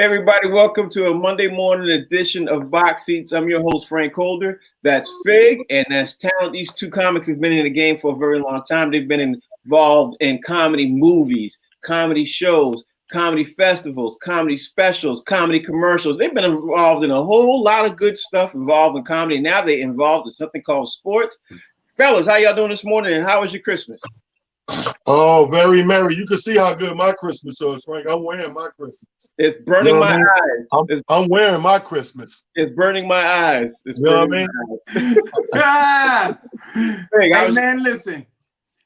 Everybody, welcome to a Monday morning edition of Box Seats. I'm your host, Frank Holder. That's Fig, and that's Talent. These two comics have been in the game for a very long time. They've been involved in comedy movies, comedy shows, comedy festivals, comedy specials, comedy commercials. They've been involved in a whole lot of good stuff involved in comedy. Now they're involved in something called sports. Fellas, how y'all doing this morning, and how was your Christmas? Oh, very merry. You can see how good my Christmas is, Frank. I'm wearing my Christmas. It's burning my eyes. I'm wearing my Christmas. It's burning my eyes. It's you know burning what I mean? Hey, man, listen.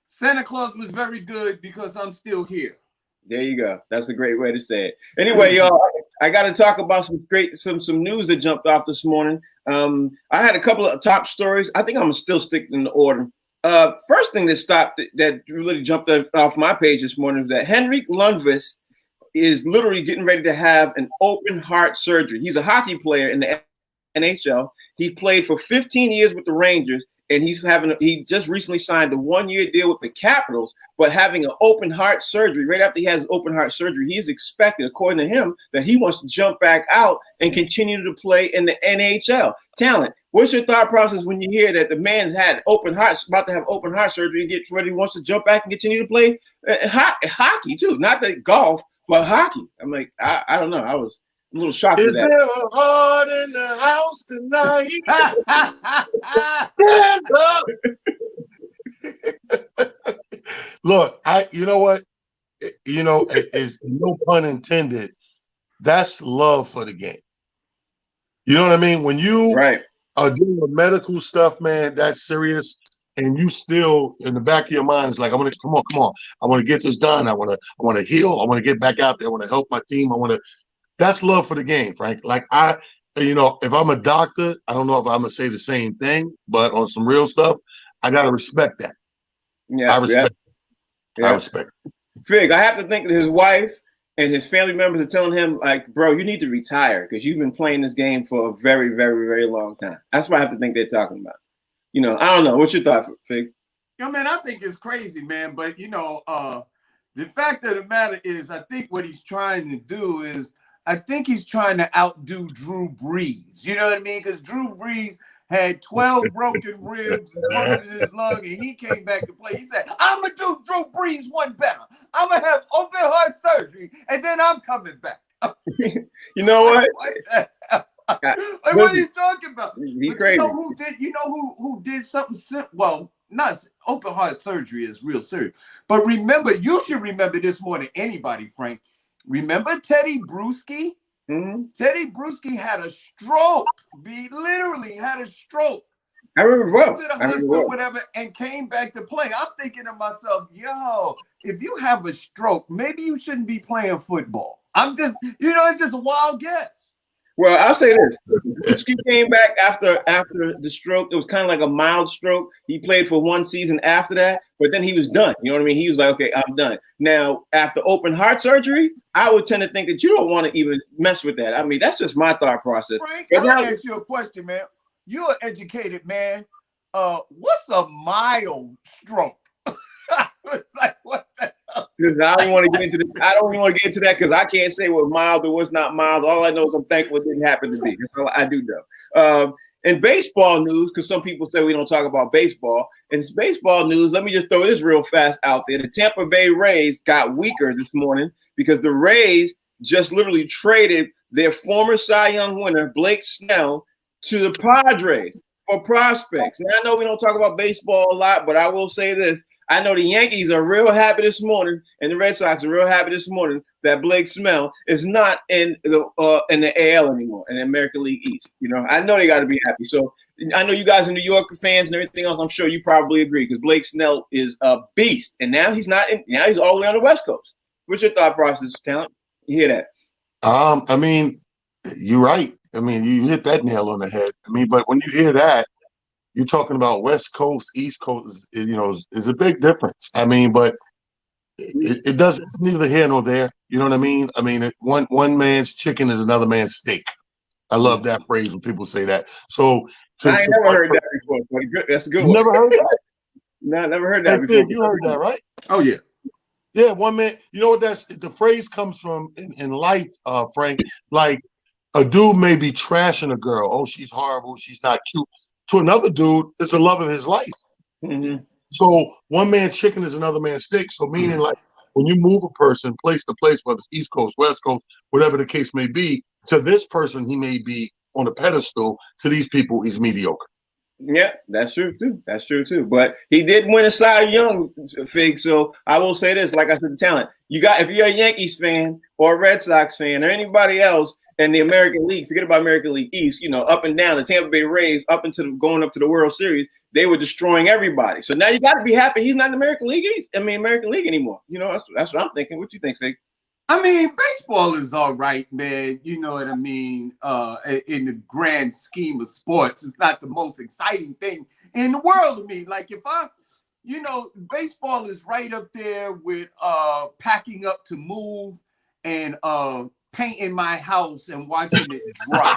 Santa Claus was very good because I'm still here. There you go. That's a great way to say it. Anyway, y'all, I got to talk about some news that jumped off this morning. I had a couple of top stories. I think I'm gonna still stick in the order. First thing that really jumped off my page this morning is that Henrik Lundqvist is literally getting ready to have an open heart surgery. He's a hockey player in the NHL. He played for 15 years with the Rangers, and he just recently signed a 1-year deal with the Capitals, but having an open heart surgery. Right after he has open heart surgery, he is expected, according to him, that he wants to jump back out and continue to play in the NHL. Talent, what's your thought process when you hear that the man's had open heart, about to have open heart surgery and gets ready, wants to jump back and continue to play hockey too, not the golf, but hockey? I'm like, I don't know. I was a little shocked. Is there a heart in the house tonight? Stand up. Look, you know what? You know, it's no pun intended. That's love for the game. You know what I mean? When you are doing medical stuff, man, that's serious. And you still in the back of your mind is like, come on. I want to get this done. I want to heal. I want to get back out there. I want to help my team. That's love for the game, Frank. Like if I'm a doctor, I don't know if I'm gonna say the same thing, but on some real stuff, I gotta respect that. Yeah, I respect. Yeah. I respect. Fig, I have to think that his wife and his family members are telling him, like, bro, you need to retire because you've been playing this game for a very, very, very long time. That's what I have to think they're talking about. You know, I don't know. What's your thought, Fig? Man, I think it's crazy, man. But the fact of the matter is, I think what he's trying to do is, I think he's trying to outdo Drew Brees. You know what I mean? Because Drew Brees had 12 broken ribs and punctured his lung, and he came back to play. He said, I'm going to do Drew Brees one better. I'm going to have open heart surgery, and then I'm coming back. You know what? What the hell? Like, what are you talking about? He's crazy. You know who did something simple? Well, not open heart surgery is real serious. But remember, you should remember this more than anybody, Frank. Remember Teddy Bruschi? Mm-hmm. Teddy Bruschi had a stroke. He literally had a stroke. I remember well. Went to the hospital, whatever, and came back to play. I'm thinking to myself, yo, if you have a stroke, maybe you shouldn't be playing football. I'm just, it's just a wild guess. Well, I'll say this. Bruschi came back after the stroke. It was kind of like a mild stroke. He played for one season after that, but then he was done. You know what I mean? He was like, okay, I'm done. Now, after open heart surgery, I would tend to think that you don't want to even mess with that. I mean, that's just my thought process. Frank, I'll ask you a question, man. You're an educated man. What's a mild stroke? Like, what the hell? I don't want to get into this. I don't even want to get into that because I can't say what's mild or what's not mild. All I know is I'm thankful it didn't happen to me. That's all I do know. In baseball news, because some people say we don't talk about baseball. In baseball news, let me just throw this real fast out there. The Tampa Bay Rays got weaker this morning because the Rays just literally traded their former Cy Young winner, Blake Snell, to the Padres for prospects. And I know we don't talk about baseball a lot, but I will say this. I know the Yankees are real happy this morning, and the Red Sox are real happy this morning that Blake Snell is not in the AL anymore, in the American League East. I know they got to be happy. So I know you guys are New York fans and everything else. I'm sure you probably agree because Blake Snell is a beast, and now he's not. Now he's all the way on the West Coast. What's your thought process, Talent? You hear that? I mean, you're right. I mean, you hit that nail on the head. I mean, but when you hear that, you're talking about West Coast, East Coast, is a big difference. I mean, but it does. It's neither here nor there. You know what I mean? I mean, one man's chicken is another man's steak. I love that phrase when people say that. So I ain't never heard that before. But that's a good one. Never heard that? No, I never heard that before. You heard that, right? Oh yeah. Yeah, one man. You know what the phrase comes from in life, Frank. Like a dude may be trashing a girl. Oh, she's horrible. She's not cute. To another dude, it's the love of his life. Mm-hmm. So one man's chicken is another man's steak. So meaning like when you move a person place to place, whether it's East Coast, West Coast, whatever the case may be, to this person he may be on a pedestal. To these people, he's mediocre. Yeah, that's true too. That's true too. But he did win a Cy Young, Fig. So I will say this: like I said, the talent you got. If you're a Yankees fan or a Red Sox fan or anybody else in the American League, forget about American League East. You know, up and down the Tampa Bay Rays, up into going up to the World Series, they were destroying everybody. So now you got to be happy he's not in the American League East. I mean, American League anymore. You know, that's what I'm thinking. What you think, Fig? I mean, baseball is all right, man. You know what I mean? In the grand scheme of sports, it's not the most exciting thing in the world to me. Like baseball is right up there with packing up to move and painting my house and watching it dry.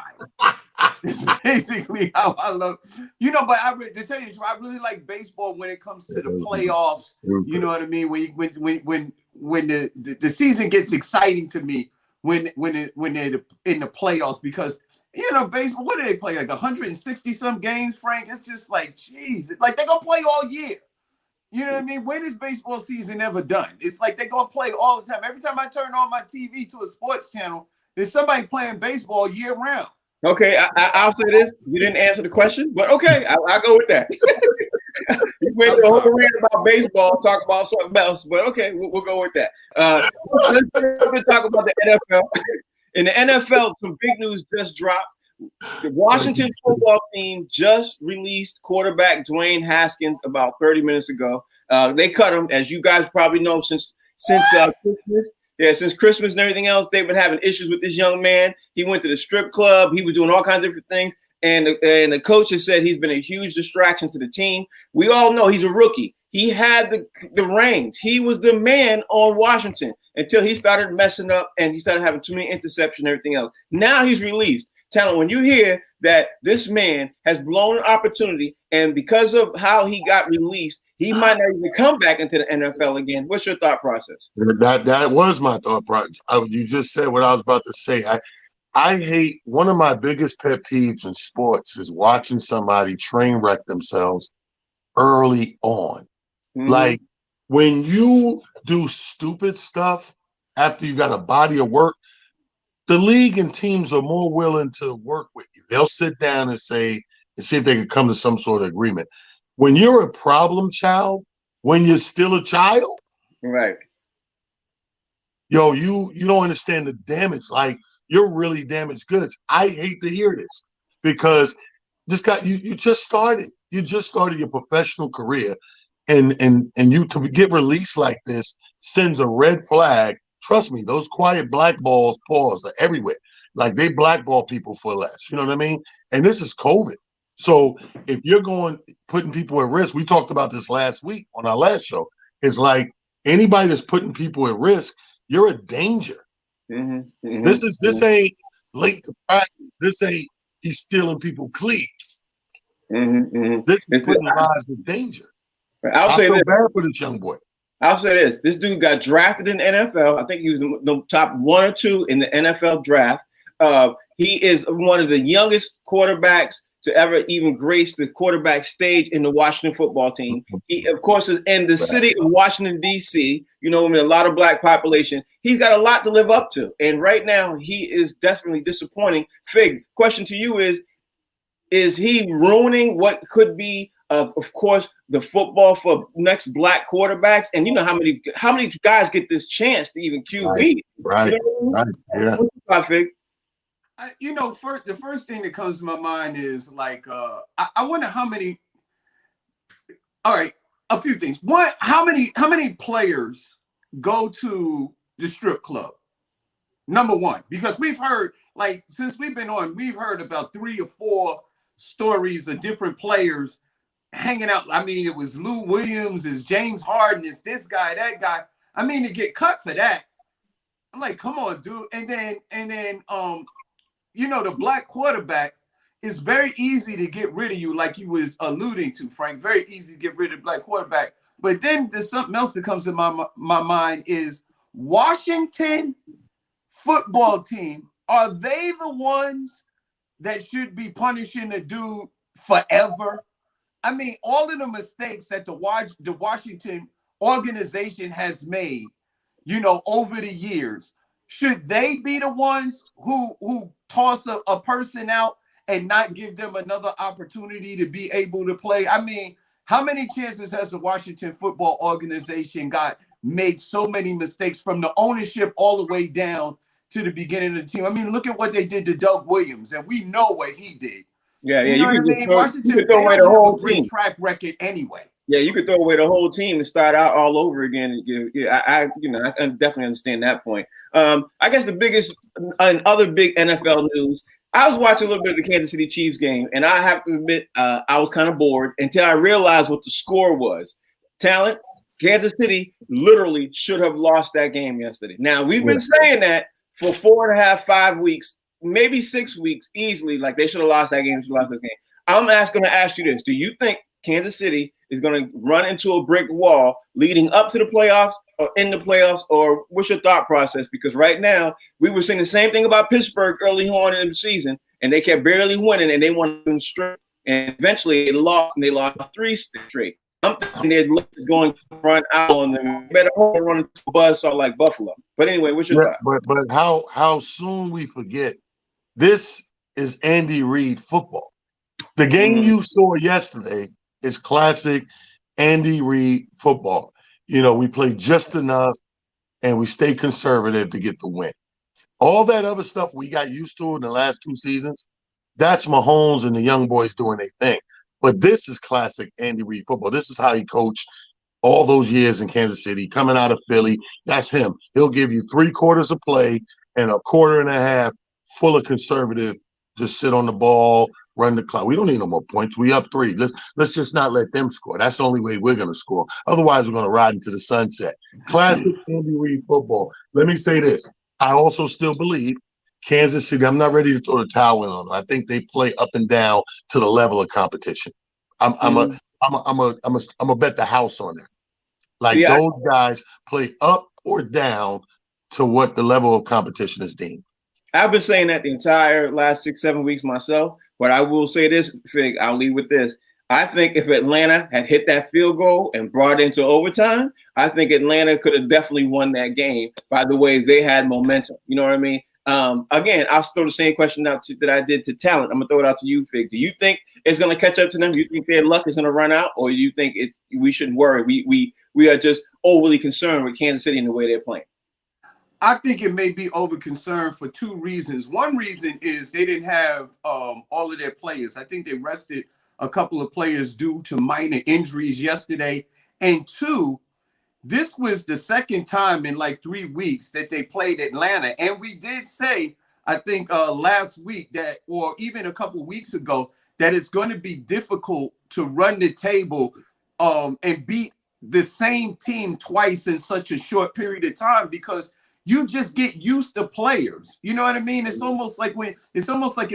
It's basically how I love, but to tell you the truth, I really like baseball when it comes to the playoffs. You know what I mean? When the season gets exciting to me when they're in the playoffs, because baseball, what do they play, like 160 some games, Frank? It's just like, geez, like they're gonna play all year. You know what I mean? When is baseball season ever done? It's like they're gonna play all the time. Every time I turn on my TV to a sports channel, there's somebody playing baseball year round. Okay, I'll say this. You didn't answer the question, but okay, I'll go with that. You went the whole rant about baseball, talk about something else, but okay, we'll go with that. Let's talk about the NFL. In the NFL, some big news just dropped. The Washington football team just released quarterback Dwayne Haskins about 30 minutes ago. They cut him, as you guys probably know, since Christmas. Yeah, since Christmas and everything else, they've been having issues with this young man. He went to the strip club. He was doing all kinds of different things. And the coach has said he's been a huge distraction to the team. We all know he's a rookie. He had the reins. He was the man on Washington until he started messing up and he started having too many interceptions and everything else. Now he's released. Talent, when you hear that this man has blown an opportunity and because of how he got released, he might not even come back into the NFL again. What's your thought process? That was my thought process. You just said what I was about to say. I hate, one of my biggest pet peeves in sports is watching somebody train wreck themselves early on. Mm-hmm. Like when you do stupid stuff after you got a body of work, the league and teams are more willing to work with you. They'll sit down and see if they can come to some sort of agreement. When you're a problem child, when you're still a child, right? Yo, you don't understand the damage. Like, you're really damaged goods. I hate to hear this because you just started. You just started your professional career, and you to get released like this sends a red flag. Trust me, those quiet blackballs paws are everywhere. Like, they blackball people for less. You know what I mean? And this is COVID. So if you're putting people at risk, we talked about this last week on our last show. It's like anybody that's putting people at risk, you're a danger. Mm-hmm, mm-hmm, this ain't late to practice. This ain't he's stealing people cleats. Mm-hmm, mm-hmm. This is putting lives in danger. I feel bad for this young boy. I'll say this. This dude got drafted in the NFL. I think he was the top 1 or 2 in the NFL draft. He is one of the youngest quarterbacks to ever even grace the quarterback stage in the Washington football team. He, of course, is in the city of Washington, D.C., with a lot of black population. He's got a lot to live up to. And right now, he is definitely disappointing. Fig, question to you is he ruining what could be, of course, the football for next black quarterbacks? And you know how many guys get this chance to even QB? Right. Yeah. What's Fig? The first thing that comes to my mind is like, I wonder how many. All right, a few things. One, how many players go to the strip club? Number one, because we've heard, like, since we've been on, we've heard about 3 or 4 stories of different players hanging out. I mean, it was Lou Williams, it's James Harden, it's this guy, that guy. I mean, to get cut for that, I'm like, come on, dude. And then the black quarterback, is very easy to get rid of you, like you was alluding to, Frank. Very easy to get rid of the black quarterback. But then there's something else that comes to my mind is Washington football team. Are they the ones that should be punishing the dude forever? I mean, all of the mistakes that the Washington organization has made, over the years, should they be the ones who toss a person out and not give them another opportunity to be able to play? I mean, how many chances has the Washington football organization made so many mistakes from the ownership all the way down to the beginning of the team? I mean, look at what they did to Doug Williams, and we know what he did. Yeah, you know what I mean? Washington, you could throw away the whole team. Track record anyway. Yeah, you could throw away the whole team and start out all over again. I definitely understand that point. I guess the biggest and other big NFL news. I was watching a little bit of the Kansas City Chiefs game, and I have to admit I was kind of bored until I realized what the score was. Talent, Kansas City literally should have lost that game yesterday. Now, we've been saying that for 4.5, 5 weeks, maybe 6 weeks easily, like they should have lost that game, I'm going to ask you this. Do you think Kansas City is going to run into a brick wall leading up to the playoffs or in the playoffs, or what's your thought process? Because right now we were saying the same thing about Pittsburgh early on in the season, and they kept barely winning, and they won them straight, and eventually they lost 3 straight. I'm thinking they're going to run out on them. Better hope they run into a buzzsaw like Buffalo. But anyway, what's your thought? But how soon we forget this is Andy Reid football. The game you saw yesterday is classic Andy Reid football. We play just enough and we stay conservative to get the win. All that other stuff we got used to in the last 2 seasons, that's Mahomes and the young boys doing their thing. But this is classic Andy Reid football. This is how he coached all those years in Kansas City, coming out of Philly. That's him. He'll give you 3 quarters of play and a quarter and a half full of conservative, just sit on the ball, run the clock. We don't need no more points. We up 3. Let's just not let them score. That's the only way we're going to score. Otherwise, we're going to ride into the sunset. Classic Andy Reid football. Let me say this. I also still believe Kansas City, I'm not ready to throw the towel in on them. I think they play up and down to the level of competition. I'm a bet the house on that. Those guys play up or down to what the level of competition is deemed. I've been saying that the entire last 6-7 weeks myself, but I will say this, Fig, I'll leave with this. I think if Atlanta had hit that field goal and brought it into overtime, I think Atlanta could have definitely won that game by the way they had momentum. You know what I mean? Again, I'll throw the same question out that I did to Talent. I'm going to throw it out to you, Fig. Do you think it's going to catch up to them? Do you think their luck is going to run out? Or do you think we shouldn't worry? We are just overly concerned with Kansas City and the way they're playing. I think it may be over concerned for 2 reasons. One reason is they didn't have all of their players. I think they rested a couple of players due to minor injuries yesterday. And 2, this was the second time in 3 weeks that they played Atlanta. And we did say, I think last week that, or even a couple of weeks ago, that it's going to be difficult to run the table and beat the same team twice in such a short period of time, because you just get used to players. You know what I mean? It's almost like in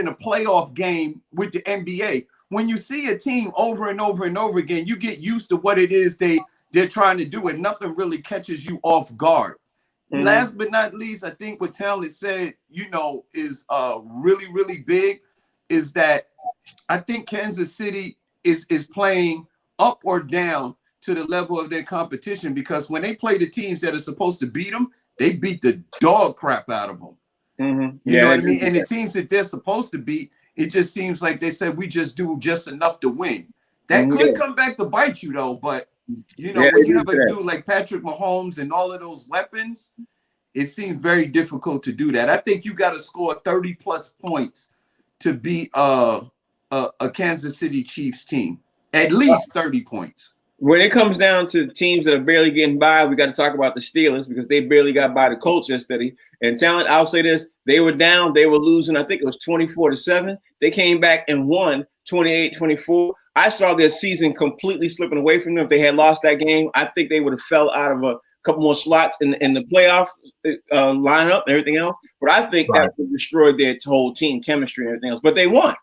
a playoff game with the NBA. When you see a team over and over and over again, you get used to what it is they're trying to do, and nothing really catches you off guard. Mm-hmm. Last but not least, I think what Talent said, is really, really big, is that I think Kansas City is playing up or down to the level of their competition, because when they play the teams that are supposed to beat them, they beat the dog crap out of them. Mm-hmm. You know what I mean? And the teams that they're supposed to beat, it just seems like they said, we just do just enough to win. That could come back to bite you, though. But, when you have a dude like Patrick Mahomes and all of those weapons, it seems very difficult to do that. I think you got to score 30-plus points to beat a Kansas City Chiefs team. At least 30 points. When it comes down to teams that are barely getting by, we got to talk about the Steelers, because they barely got by the Colts yesterday. And Talent, I'll say this, they were down, they were losing, I think it was 24-7. They came back and won 28-24. I saw their season completely slipping away from them. If they had lost that game, I think they would have fell out of a couple more slots in the playoff lineup and everything else. But I think that would destroy their whole team chemistry and everything else. But they won.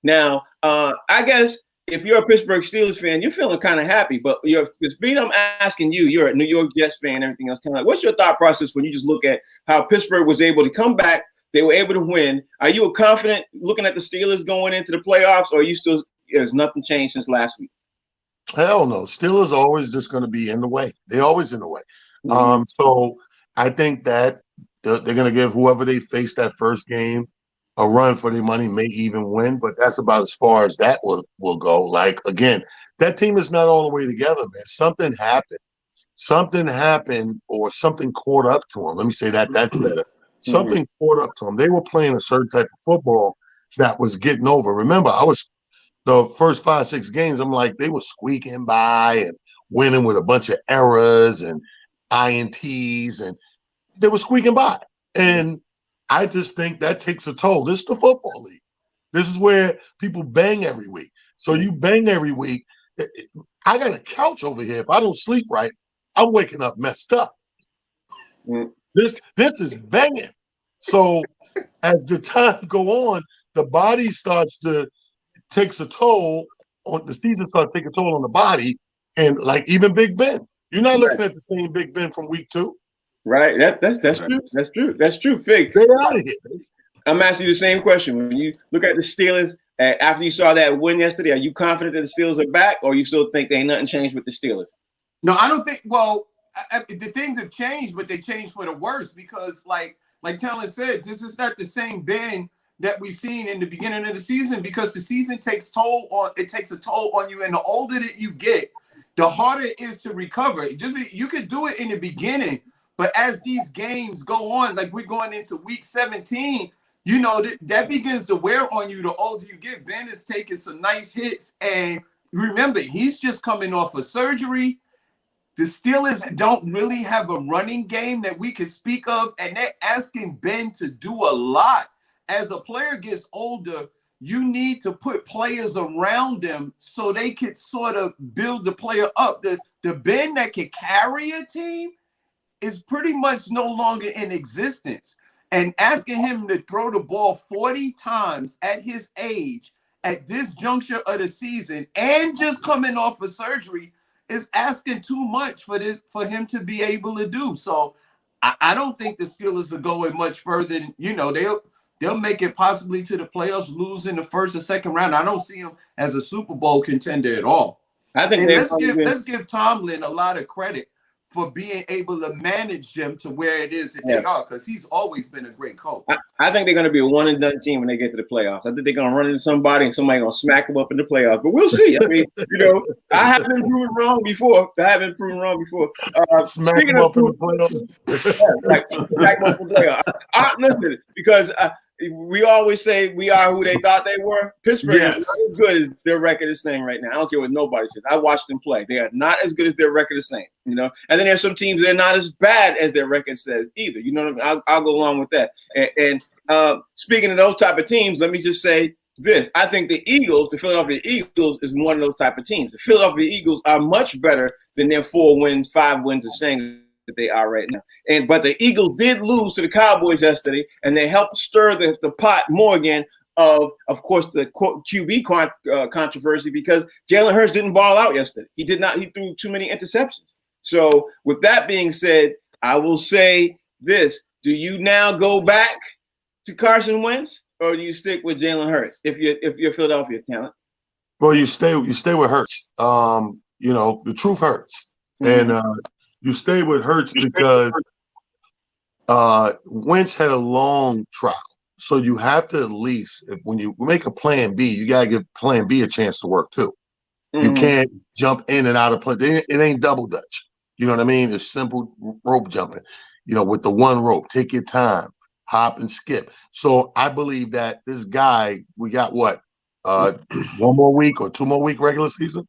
Now, I guess if you're a Pittsburgh Steelers fan, you're feeling kind of happy. But I'm asking you, you're a New York Jets fan and everything else. What's your thought process when you just look at how Pittsburgh was able to come back? They were able to win. Are you confident looking at the Steelers going into the playoffs, or are you still, has nothing changed since last week? Hell no. Steelers are always just going to be in the way. They're always in the way. So I think that they're going to give whoever they face that first game a run for their money, may even win, but that's about as far as that will go. Like, again, that team is not all the way together, man. Something happened or something caught up to them. Let me say that. That's better. Something caught up to them. They were playing a certain type of football that was getting over. Remember, the first 5-6 games, I'm like, they were squeaking by and winning with a bunch of errors and INTs, and they were squeaking by. And I just think that takes a toll. This is the football league. This is where people bang every week. So you bang every week. I got a couch over here. If I don't sleep right, I'm waking up messed up. This is banging. So as the time go on, the body takes a toll on the season, starts to take a toll on the body. And like even Big Ben, you're not looking at the same Big Ben from week 2. Right. That's true. That's true. That's true. Fig. Get out of here. I'm asking you the same question. When you look at the Steelers, after you saw that win yesterday, are you confident that the Steelers are back, or you still think there ain't nothing changed with the Steelers? No, I don't think. Well, the things have changed, but they changed for the worse because, like Talon said, this is not the same Ben that we seen in the beginning of the season, because the season takes a toll on you, and the older that you get, the harder it is to recover. You could do it in the beginning, but as these games go on, like we're going into week 17, you know, that begins to wear on you the older you get. Ben is taking some nice hits, and remember, he's just coming off of surgery. The Steelers don't really have a running game that we can speak of, and they're asking Ben to do a lot. As a player gets older, you need to put players around them so they could sort of build the player up. The Ben that can carry a team is pretty much no longer in existence. And asking him to throw the ball 40 times at his age, at this juncture of the season, and just coming off of surgery, is asking too much for him to be able to do. So I don't think the Steelers are going much further than, you know, they'll make it possibly to the playoffs, lose in the first or second round. I don't see them as a Super Bowl contender at all. I think let's give Tomlin a lot of credit for being able to manage them to where it is that they are, because he's always been a great coach. I think they're going to be a one-and-done team when they get to the playoffs. I think they're going to run into somebody and somebody going to smack them up in the playoffs. But we'll see. I mean, you know, I have been proven wrong before. Smack them up in the playoffs. Smack them up in the playoffs. Listen, because we always say we are who they thought they were. Pittsburgh is not as good as their record is saying right now. I don't care what nobody says. I watched them play. They are not as good as their record is saying, you know. And then there's some teams that are not as bad as their record says either. You know what I mean? I'll go along with that. And speaking of those type of teams, let me just say this. I think the Philadelphia Eagles is one of those type of teams. The Philadelphia Eagles are much better than their 5 wins are saying that they are right now. But the Eagles did lose to the Cowboys yesterday, and they helped stir the pot more again of course, the QB controversy, because Jalen Hurts didn't ball out yesterday. He threw too many interceptions. So with that being said, I will say this. Do you now go back to Carson Wentz, or do you stick with Jalen Hurts if you're Philadelphia talent? Well, you stay with Hurts. You know, the truth hurts. And you stay with Hurts because Wentz had a long trial. So you have to at least, when you make a plan B, you got to give plan B a chance to work too. You can't jump in and out of play. It ain't double dutch. You know what I mean? It's simple rope jumping, you know, with the one rope. Take your time, hop and skip. So I believe that this guy, we got what? 1 more week or 2 more week regular season?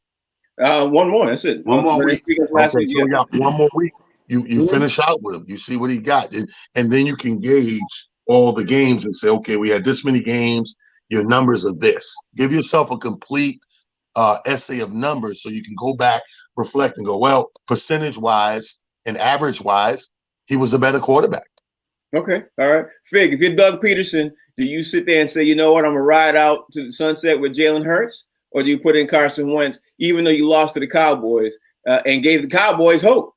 1 more. That's it. 1 more week. Okay, so we got 1 more week. You finish out with him. You see what he got. And then you can gauge all the games and say, okay, we had this many games. Your numbers are this. Give yourself a complete essay of numbers so you can go back, reflect, and go, well, percentage-wise and average-wise, he was a better quarterback. Okay. All right. Fig, if you're Doug Peterson, do you sit there and say, you know what, I'm going to ride out to the sunset with Jalen Hurts? or do you put in Carson Wentz, even though you lost to the Cowboys and gave the Cowboys hope?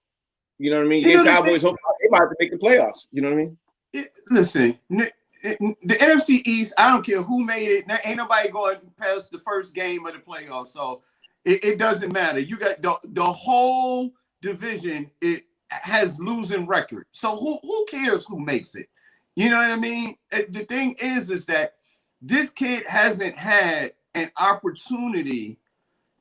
You know what I mean? You gave Cowboys hope they might have to make the playoffs. You know what I mean? Listen, the NFC East, I don't care who made it. Ain't nobody going past the first game of the playoffs, so it doesn't matter. You got the whole division. It has losing record. So who cares who makes it? You know what I mean? The thing is that this kid hasn't had an opportunity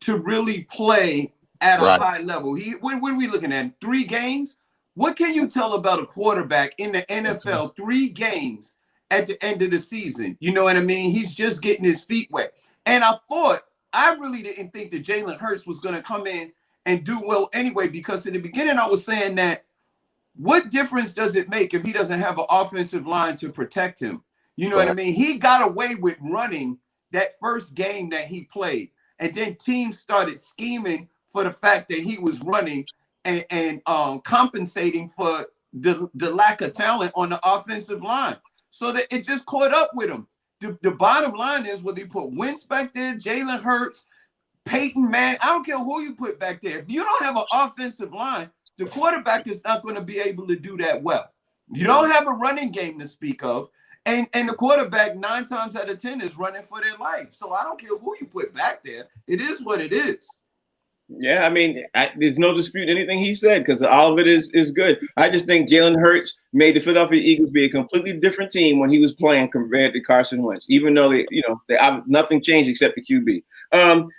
to really play at a high level. What are we looking at? 3 games? What can you tell about a quarterback in the NFL? 3 games at the end of the season. You know what I mean? He's just getting his feet wet. And I really didn't think that Jalen Hurts was going to come in and do well anyway, because in the beginning I was saying that what difference does it make if he doesn't have an offensive line to protect him? You know what I mean? He got away with running that first game that he played. And then teams started scheming for the fact that he was running and compensating for the lack of talent on the offensive line. So that it just caught up with him. The bottom line is whether you put Wentz back there, Jalen Hurts, Peyton Manning, I don't care who you put back there. If you don't have an offensive line, the quarterback is not going to be able to do that well. You don't have a running game to speak of. And the quarterback 9 times out of 10 is running for their life. So I don't care who you put back there. It is what it is. Yeah, I mean, there's no dispute anything he said because all of it is good. I just think Jalen Hurts made the Philadelphia Eagles be a completely different team when he was playing compared to Carson Wentz, even though nothing changed except the QB.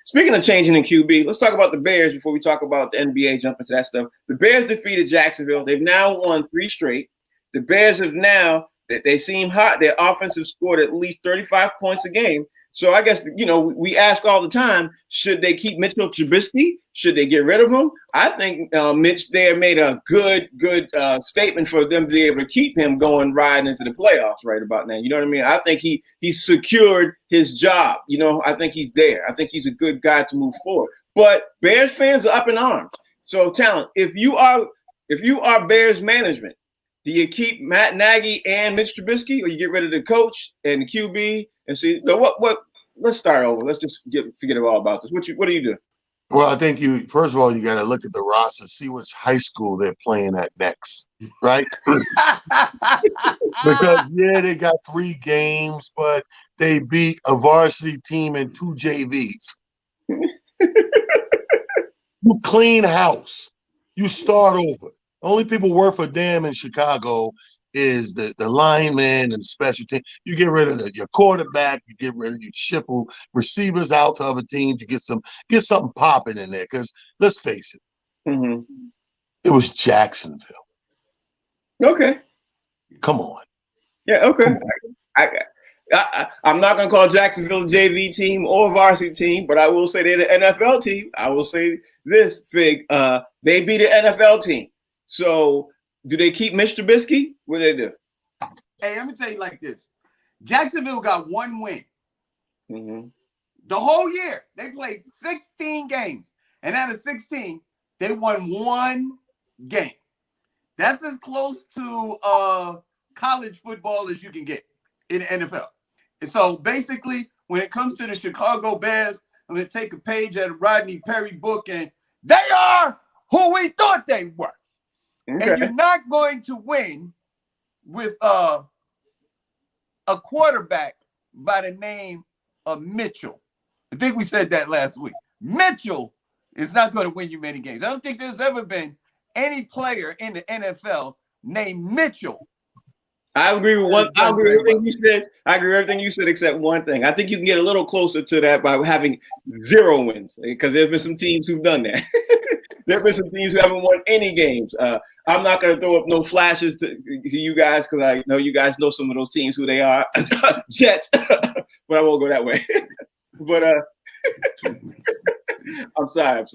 Speaking of changing in QB, let's talk about the Bears before we talk about the NBA, jump into that stuff. The Bears defeated Jacksonville. They've now won 3 straight. The Bears have now, they seem hot. Their offense has scored at least 35 points a game. So I guess, we ask all the time, should they keep Mitchell Trubisky? Should they get rid of him? I think Mitch there made a good statement for them to be able to keep him riding into the playoffs right about now. You know what I mean? I think he secured his job. I think he's there. I think he's a good guy to move forward. But Bears fans are up in arms. So, Talent, if you are Bears management, do you keep Matt Nagy and Mitch Trubisky, or you get rid of the coach and the QB and see what? Let's start over. Let's just forget all about this. What do you do? Well, I think first of all, you got to look at the roster, see which high school they're playing at next, right? Because they got 3 games, but they beat a varsity team and 2 JVs. You clean house. You start over. Only people worth a damn in Chicago is the lineman and the special team. You get rid of your quarterback, you get rid of your shuffle receivers out to other teams, you get something popping in there. Because let's face it, it was Jacksonville. Okay. Come on. Yeah, okay. I'm not gonna call Jacksonville a JV team or a varsity team, but I will say they're the NFL team. I will say this, Fig, they beat an NFL team. So do they keep Mitch Trubisky? What do they do? Hey, let me tell you like this. Jacksonville got 1 win. Mm-hmm. The whole year. They played 16 games. And out of 16, they won 1 game. That's as close to college football as you can get in the NFL. And so basically, when it comes to the Chicago Bears, I'm going to take a page out of Rodney Perry book, and they are who we thought they were. Okay. And you're not going to win with a quarterback by the name of Mitchell. I think we said that last week. Mitchell is not going to win you many games. I don't think there's ever been any player in the NFL named Mitchell. I agree with everything you said. I agree with everything you said except one thing. I think you can get a little closer to that by having 0 wins, because there's been some teams who've done that. There have been some teams who haven't won any games. I'm not going to throw up no flashes to you guys because I know you guys know some of those teams who they are. Jets, but I won't go that way. But I'm sorry.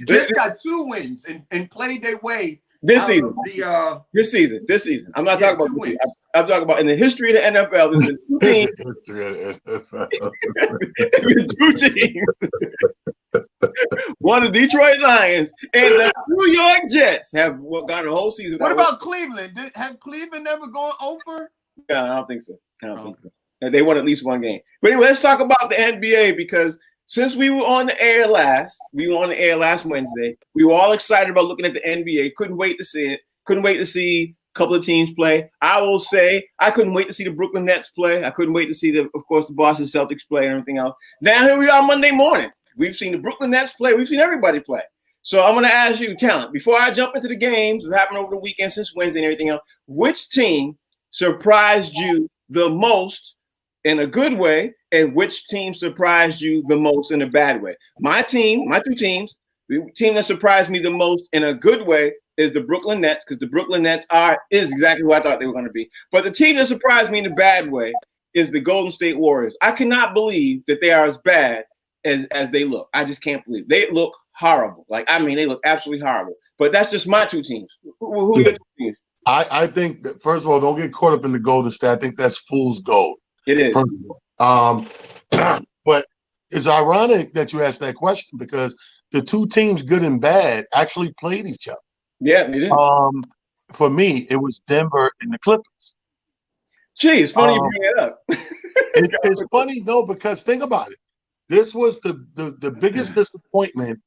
Jets got 2 wins and played their way this season. This season. I'm not talking about 2 wins. I'm talking about in the history of the NFL. There's been 2 teams. One of the Detroit Lions and the New York Jets have got a whole season. What about Cleveland? Have Cleveland ever gone over? Yeah, I don't think so. They won at least 1 game. But anyway, let's talk about the NBA because since we were on the air last Wednesday. We were all excited about looking at the NBA. Couldn't wait to see it. Couldn't wait to see a couple of teams play. I will say I couldn't wait to see the Brooklyn Nets play. I couldn't wait to see of course, the Boston Celtics play and everything else. Now here we are Monday morning. We've seen the Brooklyn Nets play. We've seen everybody play. So I'm going to ask you, Talent, before I jump into the games that happened over the weekend since Wednesday and everything else, which team surprised you the most in a good way, and which team surprised you the most in a bad way? My two teams, the team that surprised me the most in a good way is the Brooklyn Nets, because the Brooklyn Nets is exactly who I thought they were going to be. But the team that surprised me in a bad way is the Golden State Warriors. I cannot believe that they are as bad as they look. I just can't believe they look horrible. They look absolutely horrible. But that's just my two teams. Who are your two teams? I think that, first of all, don't get caught up in the Golden State. I think that's fool's gold. It is. But it's ironic that you asked that question because the two teams, good and bad, actually played each other. Yeah, it is. For me, it was Denver and the Clippers. Gee, it's funny you bring it up. It's funny, though, because think about it. This was the biggest disappointment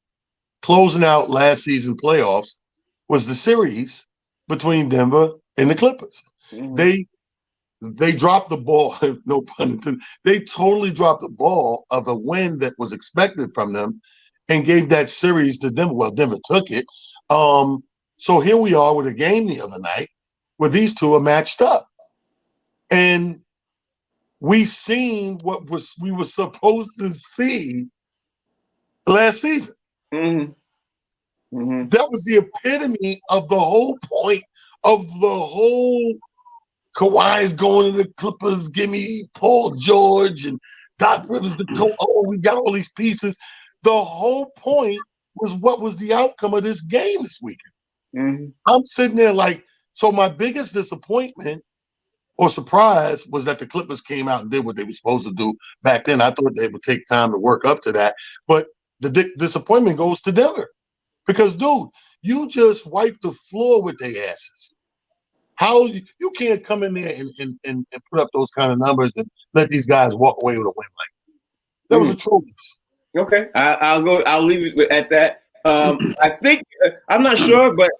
closing out last season playoffs was the series between Denver and the Clippers. Mm-hmm. They dropped the ball, no pun intended. They totally dropped the ball of a win that was expected from them and gave that series to Denver. Well, Denver took it. So here we are with a game the other night where these two are matched up. And we seen what we were supposed to see last season. Mm-hmm. Mm-hmm. That was the epitome of the whole point of the whole Kawhi's going to the Clippers, give me Paul George and Doc Rivers to go, we got all these pieces. The whole point was what was the outcome of this game this weekend. Mm-hmm. I'm sitting there so my biggest disappointment or surprise was that the Clippers came out and did what they were supposed to do back then. I thought they would take time to work up to that. But the disappointment goes to Denver. Because, dude, you just wiped the floor with their asses. How you can't come in there and put up those kind of numbers and let these guys walk away with a win like that. That was atrocious. Okay, I'll leave it at that. I think I'm not sure, but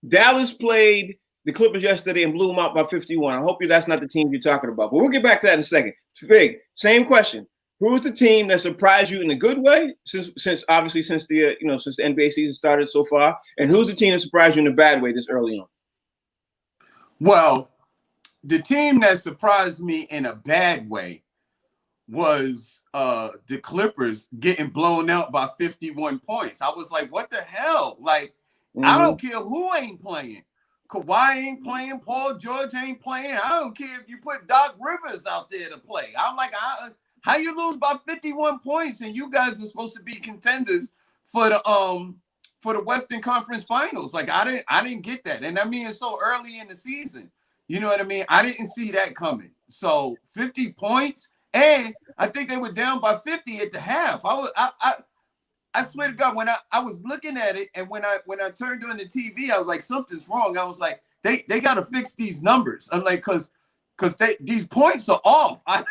Dallas played the Clippers yesterday and blew them out by 51. I hope that's not the team you're talking about, but we'll get back to that in a second. Big, same question. Who's the team that surprised you in a good way since the NBA season started so far, and who's the team that surprised you in a bad way this early on? Well, the team that surprised me in a bad way was the Clippers getting blown out by 51 points. I was like, what the hell? I don't care who ain't playing. Kawhi ain't playing. Paul George ain't playing. I don't care if you put Doc Rivers out there to play. I'm like, how you lose by 51 points and you guys are supposed to be contenders for the Western Conference Finals? I didn't get that. And I mean, it's so early in the season. You know what I mean? I didn't see that coming. So 50 points, and I think they were down by 50 at the half. I swear to God, when I was looking at it, and when I turned on the TV, I was like, something's wrong. I was like, they got to fix these numbers. I'm like, because these points are off. I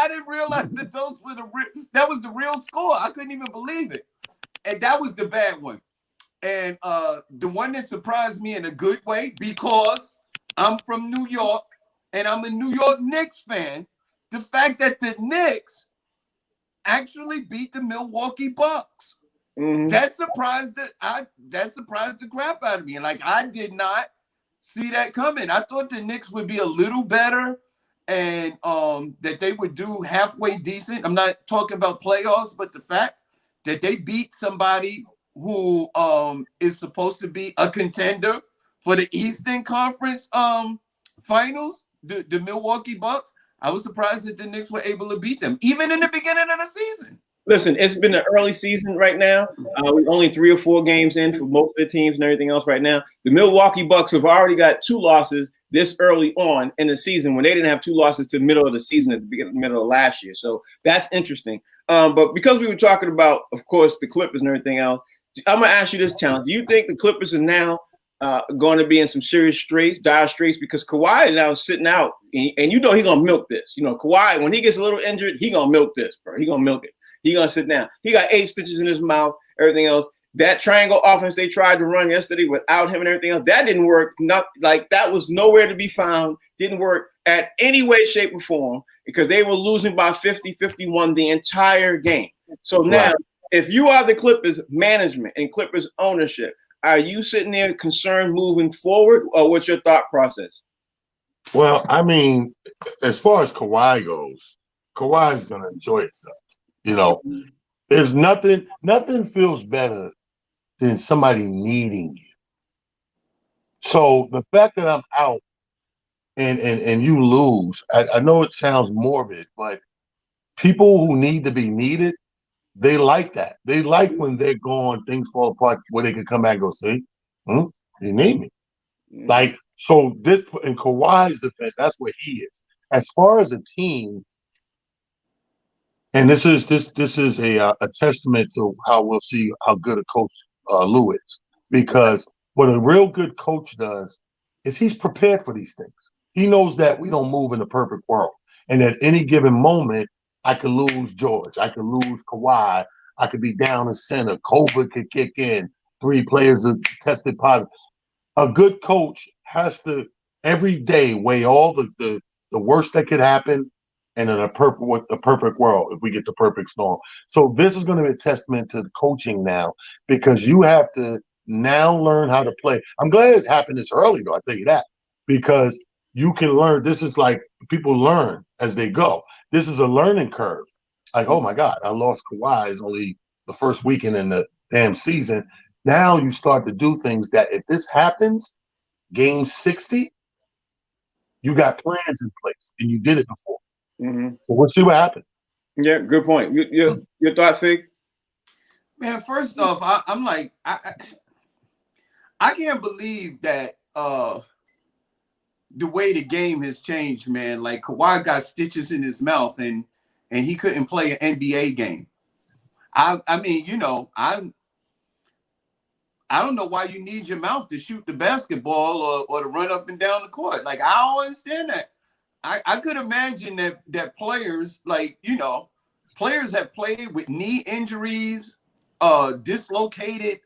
didn't realize that that was the real score. I couldn't even believe it. And that was the bad one. And the one that surprised me in a good way, because I'm from New York and I'm a New York Knicks fan, the fact that the Knicks actually beat the Milwaukee Bucks. Mm-hmm. That surprised the crap out of me. I did not see that coming. I thought the Knicks would be a little better and that they would do halfway decent. I'm not talking about playoffs, but the fact that they beat somebody who is supposed to be a contender for the Eastern Conference Finals, the Milwaukee Bucks, I was surprised that the Knicks were able to beat them, even in the beginning of the season. Listen, it's been an early season right now. We're only 3 or 4 games in for most of the teams and everything else right now. The Milwaukee Bucks have already got 2 losses this early on in the season when they didn't have 2 losses to the middle of the season at the middle of last year. So that's interesting. But because we were talking about, of course, the Clippers and everything else, I'm going to ask you this, Talent. Do you think the Clippers are now going to be in some serious dire straits, because Kawhi is now sitting out, and you know he's going to milk this. You know, Kawhi, when he gets a little injured, he's going to milk this, bro. He's going to milk it. He gonna sit down. He got 8 stitches in his mouth. Everything else. That triangle offense they tried to run yesterday without him and everything else, that didn't work. Not like that was nowhere to be found. Didn't work at any way, shape, or form because they were losing by 50, 51 the entire game. So now, if you are the Clippers management and Clippers ownership, are you sitting there concerned moving forward, or what's your thought process? Well, I mean, as far as Kawhi goes, Kawhi's gonna enjoy himself. You know, there's nothing feels better than somebody needing you. So the fact that I'm out and you lose, I know it sounds morbid, but people who need to be needed, they like that. They like when they're gone, things fall apart, where they can come back and go, see, you need me. Like, so this in Kawhi's defense, that's where he is. As far as a team, and this is a testament to how we'll see how good a coach Lou is, because what a real good coach does is he's prepared for these things. He knows that we don't move in a perfect world, and at any given moment, I could lose George, I could lose Kawhi, I could be down in center, COVID could kick in, 3 players are tested positive. A good coach has to every day weigh all the worst that could happen, and in a perfect world, if we get the perfect storm. So this is going to be a testament to the coaching now, because you have to now learn how to play. I'm glad it's happened this early, though. I tell you that, because you can learn. This is like people learn as they go. This is a learning curve. Like, oh my God, I lost Kawhi. It's only the first weekend in the damn season. Now you start to do things that if this happens, game 60, you got plans in place, and you did it before. So we'll see what happens. Yeah, good point. Your thought, Fig? Man, first off, I'm like, I can't believe that the way the game has changed, man. Like Kawhi got stitches in his mouth and he couldn't play an NBA game. I mean, you know, I don't know why you need your mouth to shoot the basketball or to run up and down the court. Like, I don't understand that. I could imagine that players, like, you know, players have played with knee injuries, dislocated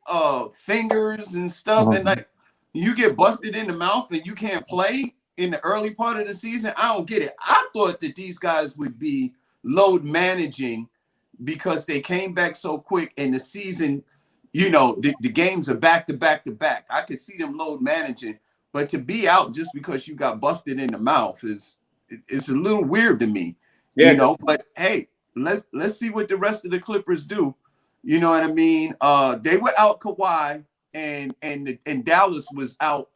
fingers and stuff, and like you get busted in the mouth and you can't play in the early part of the season. I don't get it. I thought that these guys would be load managing because they came back so quick and the season, you know, the games are back to back to back. I could see them load managing, but to be out just because you got busted in the mouth it's a little weird to me, you know. But hey, let's see what the rest of the Clippers do. You know what I mean? They were out Kawhi, and Dallas was out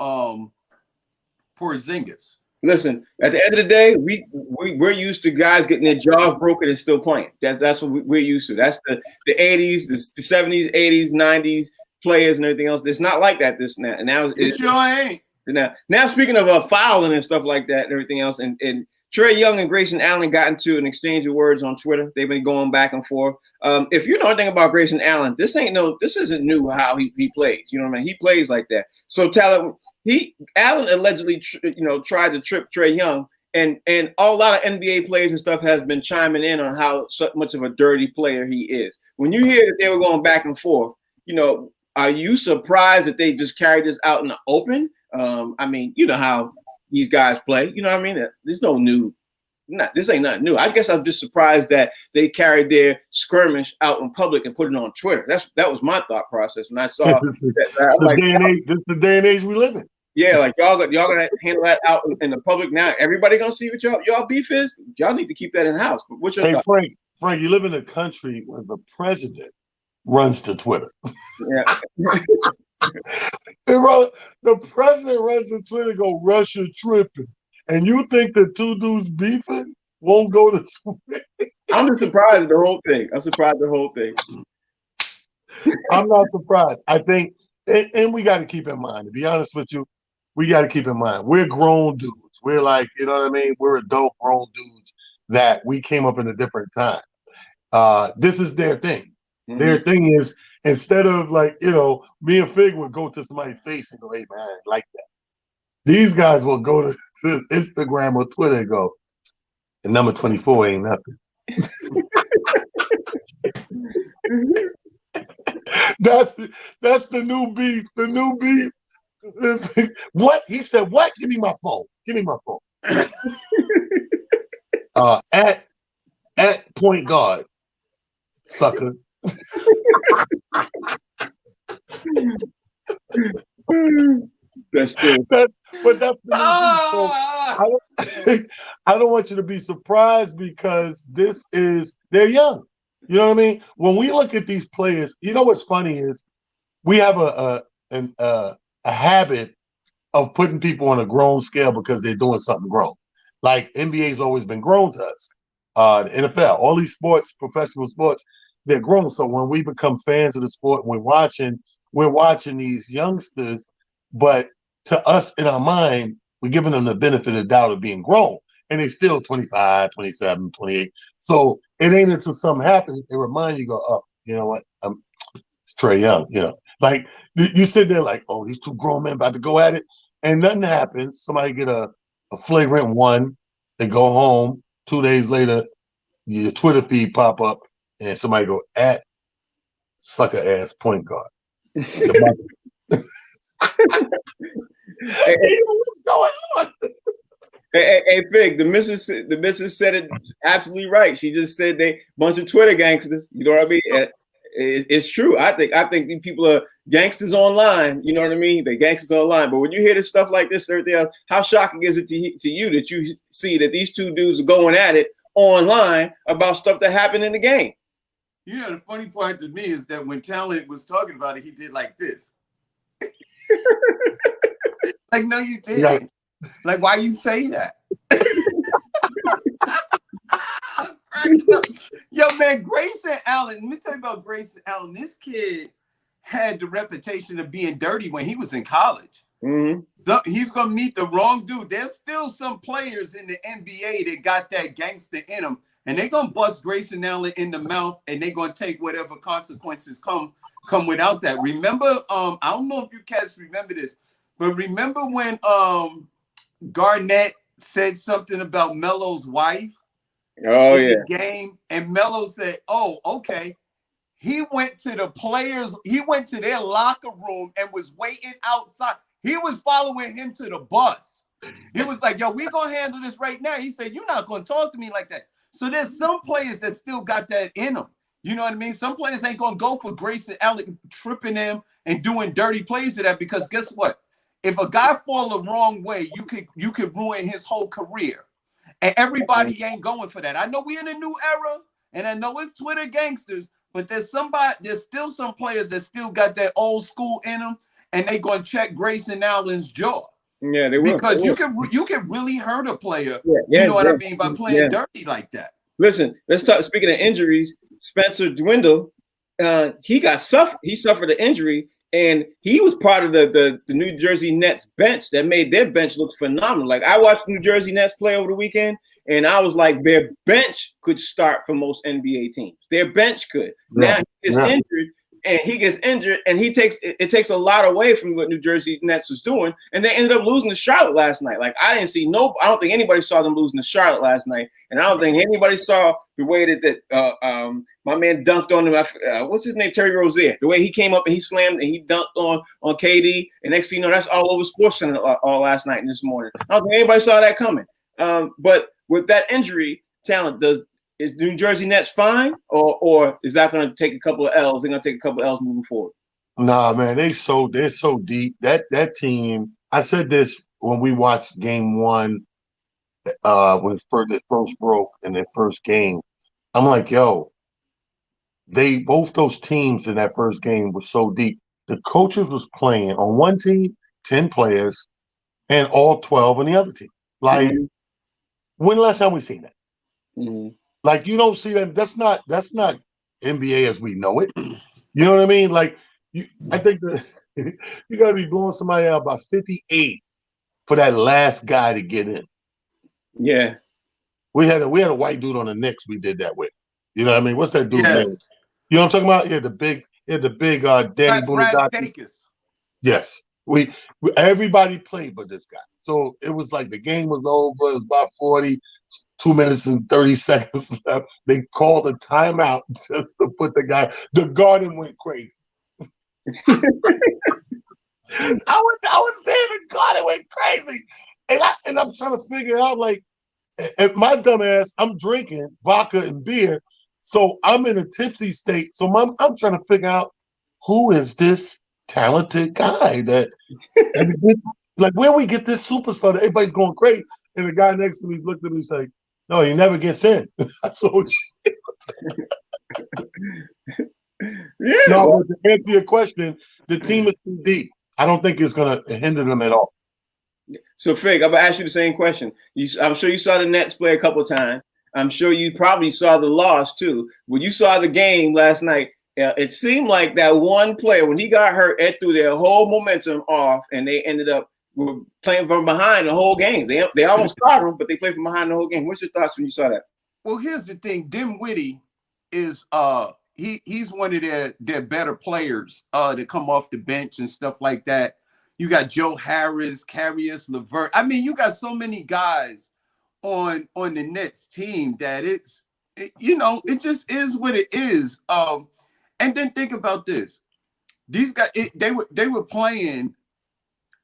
Porzingis. Listen, at the end of the day, we're used to guys getting their jaws broken and still playing. That's what we're used to. That's the 80s, the 70s, 80s, 90s players and everything else. It's not like that now. It sure ain't. Now speaking of fouling and stuff like that and everything else, and Trae Young and Grayson Allen got into an exchange of words on Twitter. They've been going back and forth. If you know anything about Grayson Allen, this isn't new how he plays. You know what I mean? He plays like that. So Tyler, Allen allegedly tried to trip Trae Young, and a lot of NBA players and stuff has been chiming in on how so much of a dirty player he is. When you hear that they were going back and forth, you know, are you surprised that they just carried this out in the open? I mean, you know how these guys play. You know what I mean? There's no new. This ain't nothing new. I guess I'm just surprised that they carried their skirmish out in public and put it on Twitter. That was my thought process when I saw that. This is the day and age we live in. Yeah, like y'all gonna handle that out in the public now. Everybody gonna see what y'all beef is. Y'all need to keep that in house. But what's your thought? Frank, you live in a country where the president runs to Twitter. Yeah. The president runs to Twitter, go Russia tripping, and you think the two dudes beefing won't go to Twitter? I'm just surprised at the whole thing. I'm not surprised. I think, and we got to keep in mind, to be honest with you, we got to keep in mind, we're grown dudes. We're like, you know what I mean? We're adult grown dudes that we came up in a different time. This is their thing. Mm-hmm. Their thing is, instead of like, you know, me and Fig would go to somebody's face and go, hey, man, I like that. These guys will go to Instagram or Twitter and go, and number 24 ain't nothing. That's the new beef. The new beef. What? He said, what? Give me my phone. Give me my phone. At point guard, sucker. That's true. But that's the new beef. So I don't want you to be surprised because they're young. You know what I mean? When we look at these players, you know what's funny is we have a habit of putting people on a grown scale because they're doing something grown. Like NBA's always been grown to us. The NFL, all these sports, professional sports, they're grown. So when we become fans of the sport, we're watching these youngsters, but to us in our mind, we're giving them the benefit of the doubt of being grown. And they're still 25, 27, 28. So it ain't until something happens, it reminds you, go, oh, you know what? It's Trae Young, you know. Like you sit there like, oh, these two grown men about to go at it. And nothing happens. Somebody get a flagrant one. They go home. 2 days later, your Twitter feed pop up and somebody go at sucker ass point guard. Hey, what's going on? Hey, Fig, the missus said it absolutely right. She just said they bunch of Twitter gangsters. You know what I mean? It's true. I think these people are gangsters online. You know what I mean? They're gangsters online. But when you hear this stuff like this, everything else, how shocking is it to you that you see that these two dudes are going at it online about stuff that happened in the game? You know, the funny part to me is that when Talent was talking about it, he did like this. Like, no, you didn't. Yeah. Like, why you say that? Yo, man, Grayson Allen. Let me tell you about Grayson Allen. This kid had the reputation of being dirty when he was in college. Mm-hmm. So he's gonna meet the wrong dude. There's still some players in the NBA that got that gangster in them, and they're gonna bust Grayson Allen in the mouth, and they're gonna take whatever consequences come without that. Remember, I don't know if you cats remember this, but remember when Garnett said something about Melo's wife in the game, and Melo said, "Oh, okay." He went to the players, he went to their locker room and was waiting outside. He was following him to the bus. He was like, yo, we're going to handle this right now. He said, you're not going to talk to me like that. So there's some players that still got that in them. You know what I mean? Some players ain't going to go for Grayson Allen tripping them and doing dirty plays to that, because guess what? If a guy fall the wrong way, you could ruin his whole career. And everybody ain't going for that. I know we're in a new era, and I know it's Twitter gangsters, but there's still some players that still got that old school in them, and they going to check Grayson Allen's jaw. Yeah, they will. Because you can really hurt a player. You know what I mean, by playing dirty like that. Listen, let's talk. Speaking of injuries, Spencer Dwindle, he suffered an injury, and he was part of the New Jersey Nets bench that made their bench look phenomenal. Like, I watched the New Jersey Nets play over the weekend, and I was like, their bench could start for most NBA teams. Their bench could. Now he gets injured, and it takes a lot away from what New Jersey Nets was doing, and they ended up losing to Charlotte last night. Like, I don't think anybody saw them losing to Charlotte last night, and I don't think anybody saw the way that my man dunked on him. What's his name? Terry Rozier. The way he came up and he slammed and he dunked on KD, and next thing you know, that's all over SportsCenter all last night and this morning. I don't think anybody saw that coming. But with that injury, Talent, is New Jersey Nets fine, or is that going to take a couple of L's? They're going to take a couple of L's moving forward. Nah, man, they're so deep. That team. I said this when we watched Game 1, when they first broke in their first game. I'm like, yo, both those teams in that first game were so deep. The coaches was playing on one team, 10 players, and all 12 on the other team. Like, when the last time we seen that? Mm-hmm. Like, you don't see that. That's not NBA as we know it. You know what I mean? Like, I think that you got to be blowing somebody out by 58 for that last guy to get in. Yeah, we had a white dude on the Knicks. We did that with. You know what I mean? What's that dude's name? You know what I'm talking about? Yeah, the big Danny Boonadaki. Yes, everybody played but this guy. So it was like the game was over. It was about 42 minutes and 30 seconds left. They called a timeout just to put the guy. The Garden went crazy. I was there and God, it went crazy. And I'm trying to figure out, like, and my dumb ass, I'm drinking vodka and beer. So I'm in a tipsy state. So I'm trying to figure out who is this talented guy that, like, where we get this superstar that everybody's going crazy. And the guy next to me looked at me and said, no, he never gets in. So, yeah. No, but to answer your question, the team is too deep. I don't think it's going to hinder them at all. So, Fig, I'm going to ask you the same question. I'm sure you saw the Nets play a couple of times. I'm sure you probably saw the loss, too. When you saw the game last night, it seemed like that one player, when he got hurt, it threw their whole momentum off, and they ended up playing from behind the whole game. They almost caught him, but they played from behind the whole game. What's your thoughts when you saw that? Well, here's the thing. Dinwiddie is he's one of their better players to come off the bench and stuff like that. You got Joe Harris, Carius LeVert. I mean, you got so many guys on the Nets team that it just is what it is. And then think about this: these guys, they were playing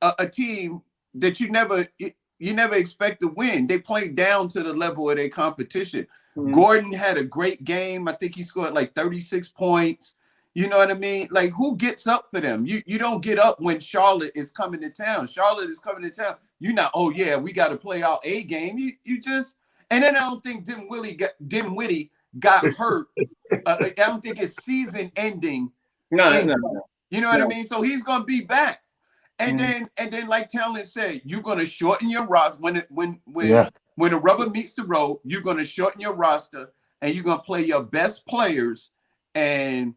a team that you never expect to win. They played down to the level of their competition. Mm-hmm. Gordon had a great game. I think he scored like 36 points. You know what I mean? Like, who gets up for them? You don't get up when Charlotte is coming to town. Charlotte is coming to town. You're not, oh yeah, we got to play our A game. You just, and then I don't think Dinwiddie got hurt. I don't think it's season ending. No. You know what I mean? So he's gonna be back. And then like Talon said, you're gonna shorten your roster when the rubber meets the road. You're gonna shorten your roster, and you're gonna play your best players. And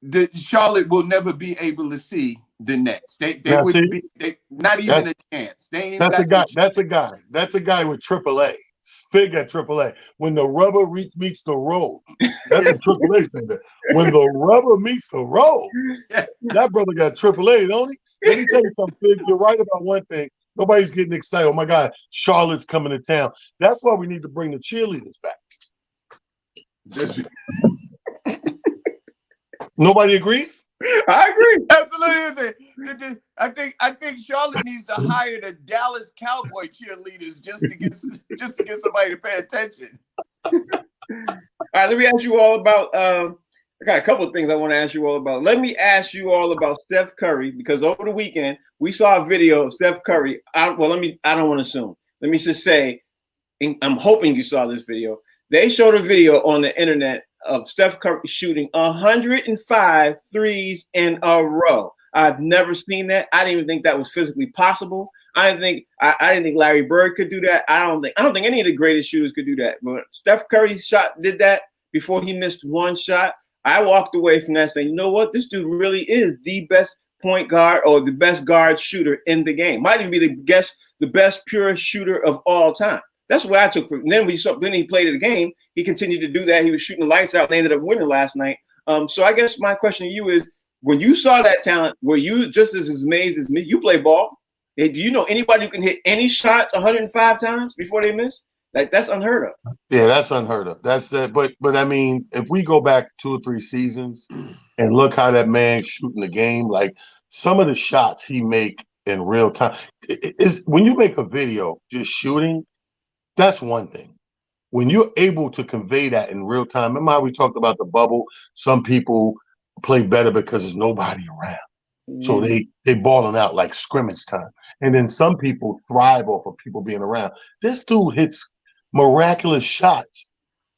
the Charlotte will never be able to see the Nets. They would be not even a chance. They ain't even That's a guy with AAA. Fig at AAA. When the rubber meets the road, that's a AAA standard. When the rubber meets the road, that brother got AAA, don't he? Let me tell you something, Fig. You're right about one thing. Nobody's getting excited. Oh my God, Charlotte's coming to town. That's why we need to bring the cheerleaders back. Nobody agrees? I agree. Absolutely. I think Charlotte needs to hire the Dallas Cowboy cheerleaders just to get somebody to pay attention. All right, let me ask you all about I got a couple of things I want to ask you all about. Let me ask you all about Steph Curry, because over the weekend we saw a video of Steph Curry. I don't want to assume. Let me just say, I'm hoping you saw this video. They showed a video on the internet of Steph Curry shooting 105 threes in a row. I've never seen that. I didn't even think that was physically possible. I didn't think Larry Bird could do that. I don't think any of the greatest shooters could do that. But Steph Curry did that before he missed one shot. I walked away from that saying, you know what? This dude really is the best point guard or the best guard shooter in the game. Might even be the best pure shooter of all time. That's what I took. And then when he played the game, he continued to do that. He was shooting the lights out and they ended up winning last night. So I guess my question to you is, when you saw that talent, were you just as amazed as me? You play ball. Do you know anybody who can hit any shots 105 times before they miss? Like, that's unheard of. Yeah, that's unheard of. That's that. But I mean, if we go back 2 or 3 seasons and look how that man's shooting the game, like some of the shots he make in real time is when you make a video just shooting. That's one thing. When you're able to convey that in real time, remember how we talked about the bubble? Some people play better because there's nobody around. So they balling out like scrimmage time. And then some people thrive off of people being around. This dude hits miraculous shots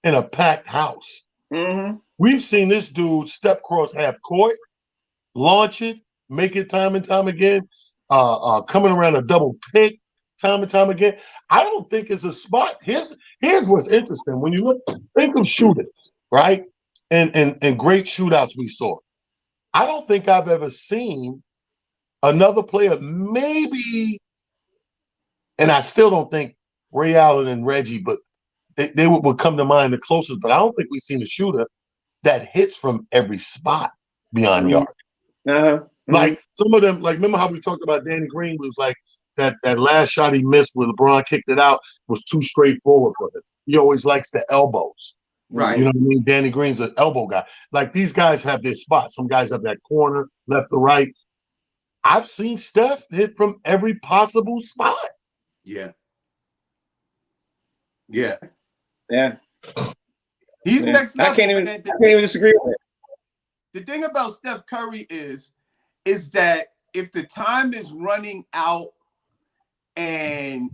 in a packed house. Mm-hmm. We've seen this dude step across half court, launch it, make it time and time again, coming around a double pick time and time again. I don't think it's a spot. Here's what's interesting. When you think of shooters, right? And great shootouts we saw. I don't think I've ever seen another player, maybe, and I still don't think Ray Allen and Reggie, but they would come to mind the closest, but I don't think we've seen a shooter that hits from every spot beyond the arc. Uh-huh. Like some of them, like remember how we talked about Danny Green was like that last shot he missed when LeBron kicked it out was too straightforward for him. He always likes the elbows. Right. You know what I mean? Danny Green's an elbow guy. Like these guys have their spots. Some guys have that corner, left or right. I've seen Steph hit from every possible spot. Yeah. Yeah. Yeah. He's next level. I can't even disagree with it. The thing about Steph Curry is that if the time is running out and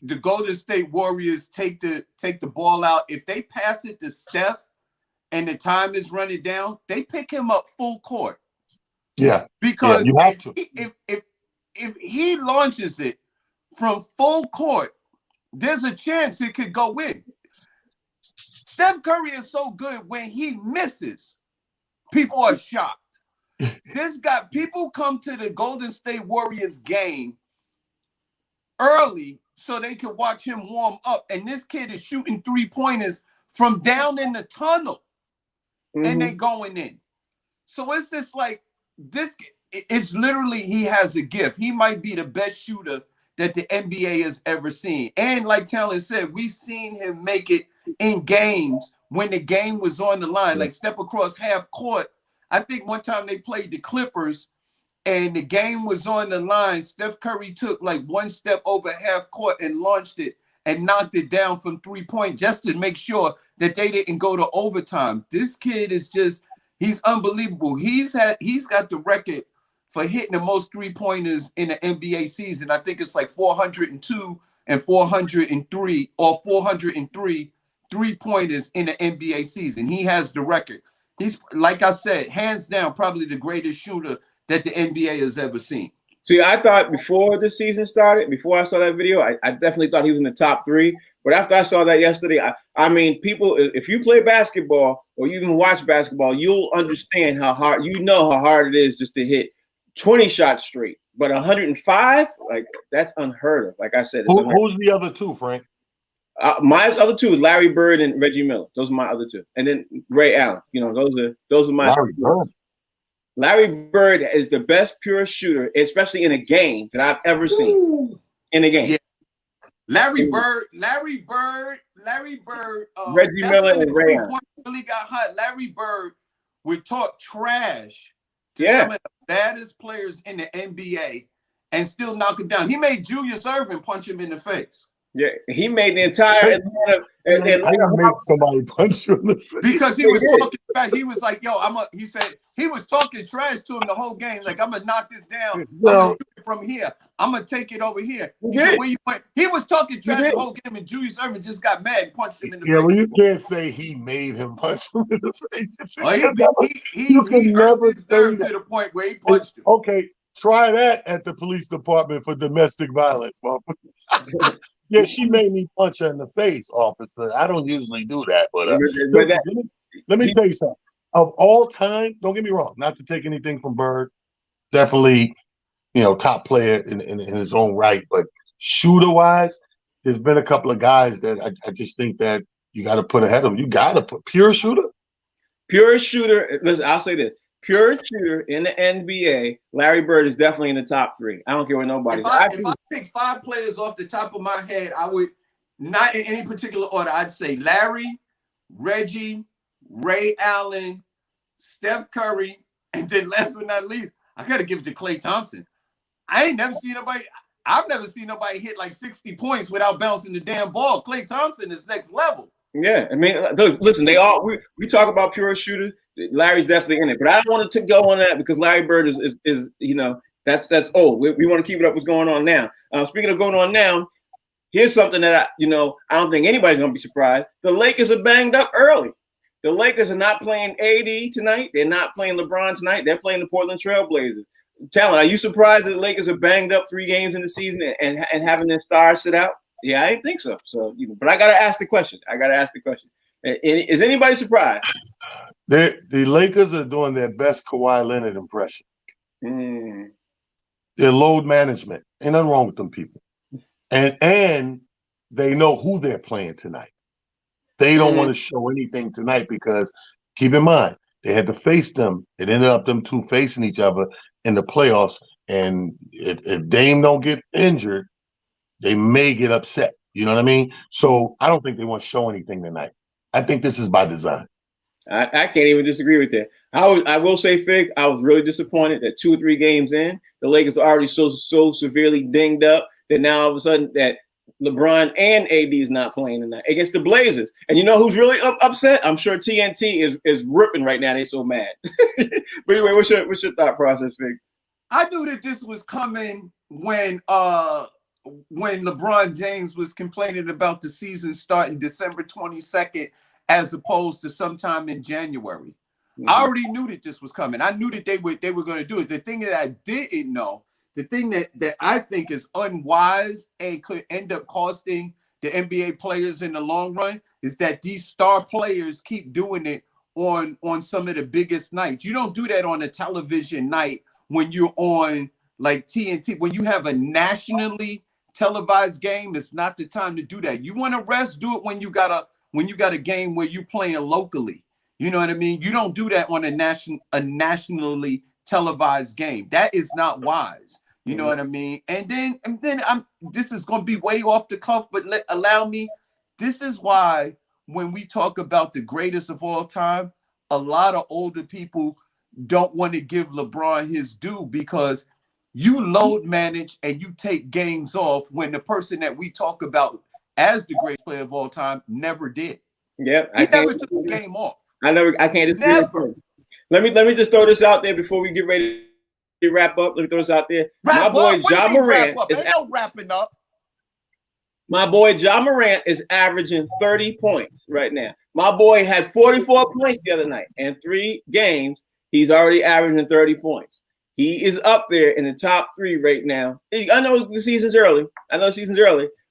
the Golden State Warriors take the ball out, if they pass it to Steph and the time is running down, they pick him up full court. Yeah. Because you have to. If he launches it from full court, there's a chance it could go in. Steph Curry is so good when he misses, people are shocked. This guy, people come to the Golden State Warriors game early so they can watch him warm up. And this kid is shooting 3-pointers from down in the tunnel, and they going in. So it's just like this. It's literally, he has a gift. He might be the best shooter that the NBA has ever seen. And like Talon said, we've seen him make it in games when the game was on the line, like step across half court. I think one time they played the Clippers and the game was on the line. Steph Curry took like one step over half court and launched it and knocked it down from 3-point just to make sure that they didn't go to overtime. This kid is just, he's unbelievable. He's got the record for hitting the most 3-pointers in the NBA season. I think it's like 402 and 403 or 403 3-pointers in the NBA season. He has the record. He's, like I said, hands down, probably the greatest shooter that the NBA has ever seen. See, I thought before the season started, before I saw that video, I definitely thought he was in the top 3. But after I saw that yesterday, I mean, people, if you play basketball or you even watch basketball, you'll understand how hard it is just to hit 20 shots straight. But 105, like, that's unheard of. Like I said, who's the other two, Frank? My other two, Larry Bird and Reggie Miller. Those are my other two. And then Ray Allen. You know, those are my Larry Bird. Larry Bird is the best pure shooter, especially in a game, that I've ever seen. In a game. Yeah. Larry Bird, Reggie Miller and Ray Allen. Really got hot. Larry Bird would talk trash to some of the baddest players in the NBA and still knock him down. He made Julius Erving punch him in the face. Yeah, he made the entire Atlanta make somebody punch you in the face. Because he was talking trash. He was like, he said he was talking trash to him the whole game. Like, I'm gonna knock this down. I'm gonna shoot it from here. I'm gonna take it over here. He was talking trash the whole game, and Julius Erving just got mad and punched him in the face. Yeah, well, you can't say he made him punch him in the face. He earned his nerve to the point where he punched him. Okay, try that at the police department for domestic violence, motherfucker. Yeah, she made me punch her in the face, officer. I don't usually do that, but let me tell you something. Of all time, don't get me wrong, not to take anything from Bird, definitely, top player in his own right, but shooter-wise, there's been a couple of guys that I just think that you got to put ahead of him. You got to put pure shooter. Listen, I'll say this. Pure shooter in the NBA, Larry Bird is definitely in the top 3. I don't care what nobody. If I pick 5 players off the top of my head, I would, not in any particular order, I'd say Larry, Reggie, Ray Allen, Steph Curry, and then last but not least, I got to give it to Klay Thompson. I've never seen nobody hit like 60 points without bouncing the damn ball. Klay Thompson is next level. Yeah, I mean, listen, we talk about pure shooter. Larry's definitely in it, but I don't want to go on that because Larry Bird is that's old. We want to keep it up. What's going on now? Speaking of going on now, here's something that I don't think anybody's gonna be surprised. The Lakers are banged up early. The Lakers are not playing AD tonight. They're not playing LeBron tonight. They're playing the Portland Trailblazers. Talon, are you surprised that the Lakers are banged up 3 games in the season and having their stars sit out? Yeah, I didn't think so. So, but I gotta ask the question. Is anybody surprised? The Lakers are doing their best Kawhi Leonard impression. Their load management. Ain't nothing wrong with them people. And they know who they're playing tonight. They don't want to show anything tonight because, keep in mind, they had to face them. It ended up them two facing each other in the playoffs. And if Dame don't get injured, they may get upset. You know what I mean? So I don't think they want to show anything tonight. I think this is by design. I can't even disagree with that. I will say, Fig, I was really disappointed that 2 or 3 games in, the Lakers are already so severely dinged up that now all of a sudden that LeBron and AD is not playing tonight against the Blazers. And you know who's really upset? I'm sure TNT is ripping right now. They're so mad. But anyway, what's your thought process, Fig? I knew that this was coming when LeBron James was complaining about the season starting December 22nd as opposed to sometime in January. Mm-hmm. I already knew that this was coming. I knew that they were going to do it. The thing that I didn't know, the thing that I think is unwise and could end up costing the NBA players in the long run is that these star players keep doing it on some of the biggest nights. You don't do that on a television night when you're on like TNT. When you have a nationally televised game, it's not the time to do that. You want to rest, do it when you got a game where you're playing locally. You know what I mean? You don't do that on a nationally televised game. That is not wise. You know what I mean? And then this is going to be way off the cuff, but allow me. This is why when we talk about the greatest of all time, a lot of older people don't want to give LeBron his due because you load manage and you take games off when the person that we talk about as the greatest player of all time never did. Yeah, he never took the game off. I can't disagree. Never. Let me just throw this out there before we get ready to wrap up. Let me throw this out there. My boy Ja Morant is wrapping up. My boy Ja Morant is averaging 30 points right now. My boy had 44 points the other night. In 3 games, he's already averaging 30 points. He is up there in the top 3 right now. I know the season's early.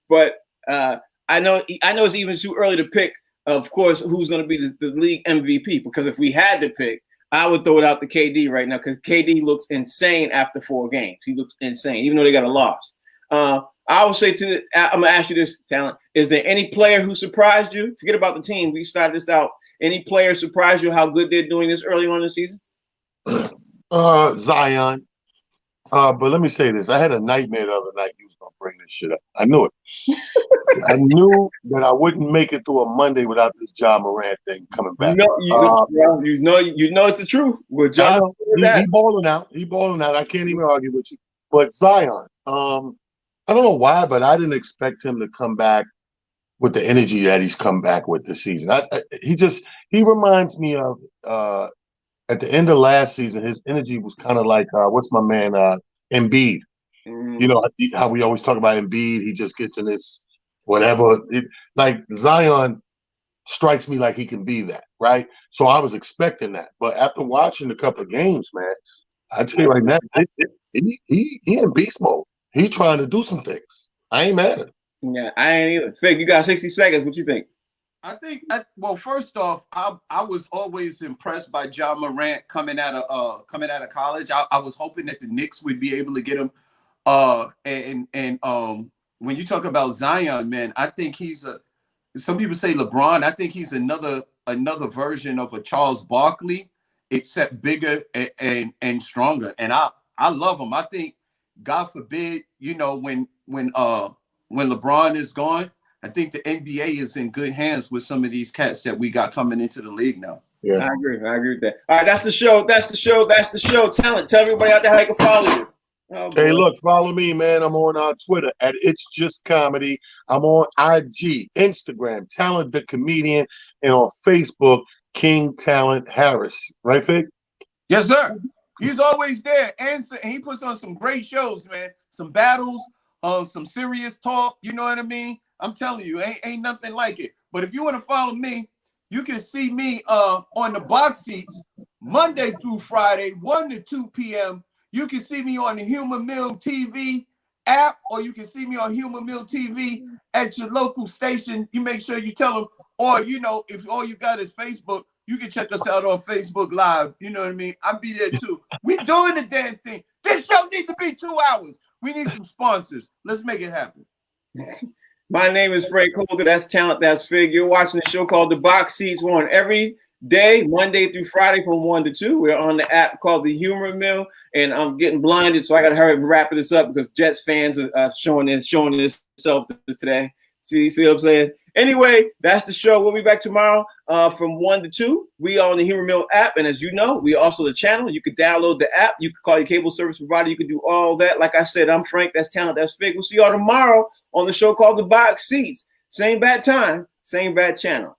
But I know it's even too early to pick, of course, who's going to be the league MVP. Because if we had to pick, I would throw it out to KD right now because KD looks insane after 4 games. He looks insane, even though they got a loss. I will say I'm going to ask you this, Talent. Is there any player who surprised you? Forget about the team. We started this out. Any player surprised you how good they're doing this early on in the season? Zion. But let me say this. I had a nightmare the other night. He was going to bring this shit up. I knew it. I knew that I wouldn't make it through a Monday without this Ja Morant thing coming back. You know it's the truth. With Ja, he balling out. He balling out. I can't even argue with you. But Zion, I don't know why, but I didn't expect him to come back with the energy that he's come back with this season. He reminds me of at the end of last season. His energy was kind of like what's my man Embiid. Mm. You know how we always talk about Embiid. He just gets in this whatever. Like Zion strikes me like he can be that, right? So I was expecting that, but after watching a couple of games, man, I tell you right now, he in beast mode. He trying to do some things. I ain't mad at him. Yeah, I ain't either. Fig, you got 60 seconds. What you think? I think, well, first off, I was always impressed by Ja Morant coming out of college. I was hoping that the Knicks would be able to get him. When you talk about Zion, man, I think some people say LeBron. I think he's another version of a Charles Barkley, except bigger and stronger. And I love him. I think, God forbid, when LeBron is gone, I think the NBA is in good hands with some of these cats that we got coming into the league now. Yeah, I agree with that. All right, that's the show. Talent. Tell everybody out there how they can follow you. Oh, hey, look, follow me, man. I'm on Twitter at It's Just Comedy. I'm on IG, Instagram, Talent the Comedian, and on Facebook, King Talent Harris. Right, Fig? Yes, sir. He's always there. And he puts on some great shows, man. Some battles, some serious talk. You know what I mean? I'm telling you, ain't nothing like it. But if you want to follow me, you can see me on the box seats Monday through Friday, 1 to 2 p.m. You can see me on the Humor Mill TV app, or you can see me on Humor Mill TV at your local station. You make sure you tell them, or, if all you got is Facebook, you can check us out on Facebook Live. You know what I mean? I'll be there too. We doing the damn thing. This show needs to be 2 hours. We need some sponsors. Let's make it happen. My name is Frank Holder. That's Talent. That's Fig. You're watching the show called The Box Seats. We're on every day, Monday through Friday from 1 to 2. We're on the app called The Humor Mill, and I'm getting blinded, so I got to hurry and wrap this up because Jets fans are showing themselves today. See what I'm saying? Anyway, that's the show. We'll be back tomorrow from 1 to 2. We are on the Humor Mill app. And as you know, we also the channel. You can download the app. You can call your cable service provider. You can do all that. Like I said, I'm Frank. That's Talent. That's Fig. We'll see y'all tomorrow on the show called The Box Seats. Same bad time, same bad channel.